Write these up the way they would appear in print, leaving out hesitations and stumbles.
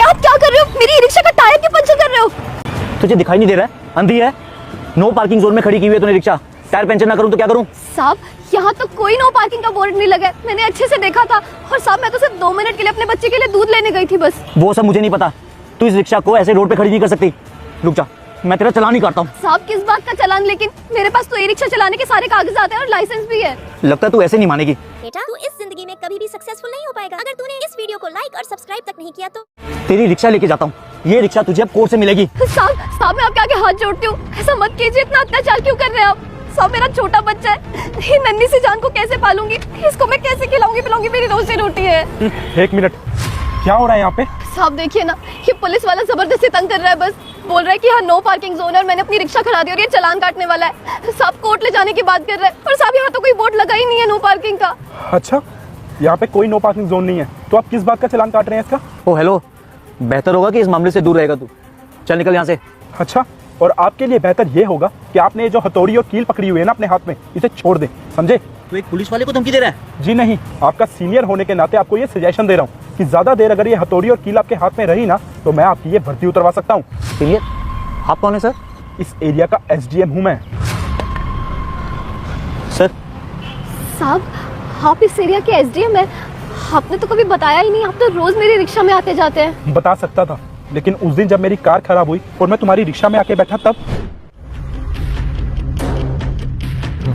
आप क्या कर रहे हो? मेरी रिक्शा का टायर क्यों पंचर कर रहे हो? तुझे दिखाई नहीं दे रहा है? अंधी है? नो पार्किंग जोन में खड़ी की हुई है तूने रिक्शा। टायर पंचर ना करूं तो क्या करूं? साहब यहाँ तो कोई नो पार्किंग का बोर्ड नहीं लगा है। मैंने अच्छे से देखा था। और साहब मैं तो सिर्फ 2 मिनट के लिए अपने बच्चे के लिए दूध लेने गई थी बस। वो सब मुझे नहीं पता। तू इस रिक्शा को ऐसे रोड पे खड़ी नहीं कर सकती। रुक जा, मैं तेरा चालान ही काटता हूँ। साहब किस बात का चालान? लेकिन मेरे पास तो ई रिक्शा चलाने के सारे कागजात हैं और लाइसेंस भी है। लगता है तू ऐसे नहीं मानेगी। बेटा तू इस जिंदगी में कभी भी सक्सेसफुल नहीं हो पाएगा अगर तूने इस वीडियो को लाइक और सब्सक्राइब तक नहीं किया तो। तेरी रिक्शा लेके जाता हूँ। ये रिक्शा तुझे अब कोर्ट से मिलेगी। साहब मैं आपके आगे हाथ जोड़ती हूँ, ऐसा मत कीजिए। इतना अत्याचार क्यों कर रहे हैं आप? साहब मेरा छोटा बच्चा है, ये नन्ही सी जान को कैसे पालूंगी? इसको मैं कैसे खिलाऊंगी पिलाऊंगी? मेरी रोजी रोटी है। 1 मिनट, क्या हो रहा है यहाँ पे? साहब देखिए ना, ये पुलिस वाला जबरदस्ती तंग कर रहा है। बस बोल रहा है कि यहाँ नो पार्किंग जोन है और मैंने अपनी रिक्शा खड़ा दी और ये चालान काटने वाला है। साहब कोर्ट ले जाने की बात कर रहा है और साहब यहाँ तो कोई बोर्ड लगा ही नहीं है नो पार्किंग का। अच्छा, यहाँ पे कोई नो पार्किंग जोन नहीं है, तो आप किस बात का चालान काट रहे हैं इसका? ओ हेलो, बेहतर होगा कि इस मामले से दूर रहेगा तू। चल निकल यहाँ से। अच्छा, और आपके लिए बेहतर ये होगा कि आपने ये जो हथौड़ी और कील पकड़ी हुई है ना अपने हाथ में, इसे छोड़ दें, समझे? तू एक पुलिस वाले को धमकी दे रहा है? जी नहीं, आपका सीनियर होने के नाते आपको ये सजेशन दे रहा हूँ कि ज्यादा देर अगर ये हथौड़ी और कील आपके हाथ में रही ना तो मैं आपकी ये भर्ती उतरवा सकता हूँ। सीनियर? आप कौन है सर? इस एरिया का SDM हूँ मैं। सर साहब आप इस एरिया के SDM है? आपने तो कभी बताया ही नहीं। आप तो रोज मेरी रिक्शा में आते जाते हैं। बता सकता था, लेकिन उस दिन जब मेरी कार खराब हुई और मैं तुम्हारी रिक्शा में आके बैठा तब।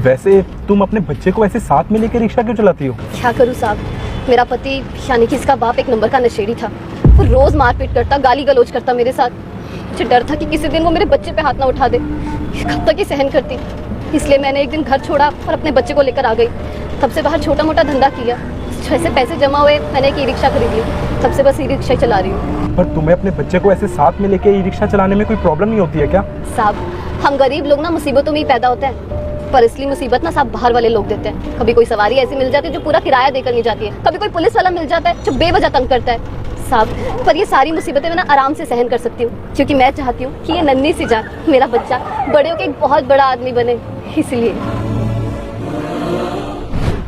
वैसे तुम अपने बच्चे को ऐसे साथ में लेकर रिक्शा क्यों चलाती हो? क्या करूँ साहब, मेरा पति यानी कि इसका बाप एक नंबर का नशेड़ी था। वो रोज मारपीट करता, गाली गलौज करता मेरे साथ। मुझे डर था कि किसी दिन वो मेरे बच्चे पे हाथ ना उठा दे। कब तक ये सहन करती? इसलिए मैंने एक दिन घर छोड़ा और अपने बच्चे को लेकर आ गई। तब से बाहर छोटा मोटा धंधा किया, जैसे पैसे जमा हुए मैंने एक ई रिक्शा खरीदी। तब से बस ई रिक्शा चला रही हूँ। पर तुम्हें अपने बच्चे को ऐसे साथ में लेके ई रिक्शा चलाने में कोई प्रॉब्लम नहीं होती है क्या? साहब हम गरीब लोग ना मुसीबतों में ही पैदा होते हैं, पर इसलिए मुसीबत ना साहब बाहर वाले लोग देते हैं। कभी कोई सवारी ऐसी मिल जाती है जो पूरा किराया देकर नहीं जाती है, कभी कोई पुलिस वाला मिल जाता है जो बेवजह तंग करता है। साहब पर ये सारी मुसीबतें मैं ना आराम से सहन कर सकती हूँ, क्योंकि मैं चाहती हूँ कि ये नन्ही सी जान मेरा बच्चा बड़े होकर एक बहुत बड़ा आदमी बने। इसलिए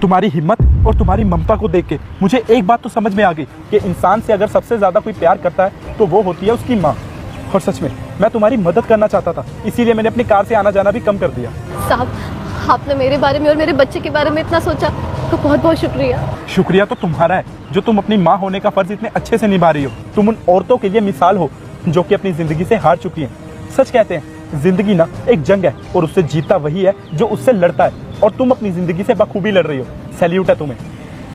तुम्हारी हिम्मत और तुम्हारी ममता को देख के मुझे एक बात तो समझ में आ गई कि इंसान से अगर सबसे ज्यादा कोई प्यार करता है तो वो होती है उसकी माँ। और सच में मैं तुम्हारी मदद करना चाहता था, इसीलिए मैंने अपनी कार से आना जाना भी कम कर दिया। साहब आपने मेरे बारे में और मेरे बच्चे के बारे में इतना सोचा, तो बहुत बहुत शुक्रिया। शुक्रिया तो तुम्हारा है जो तुम अपनी माँ होने का फर्ज इतने अच्छे से निभा रही हो। तुम उन औरतों के लिए मिसाल हो जो कि अपनी जिंदगी से हार चुकी हैं। सच कहते हैं जिंदगी ना एक जंग है और उससे जीतता वही है जो उससे लड़ता है, और तुम अपनी जिंदगी से बखूबी लड़ रही हो। सैल्यूट है तुम्हें।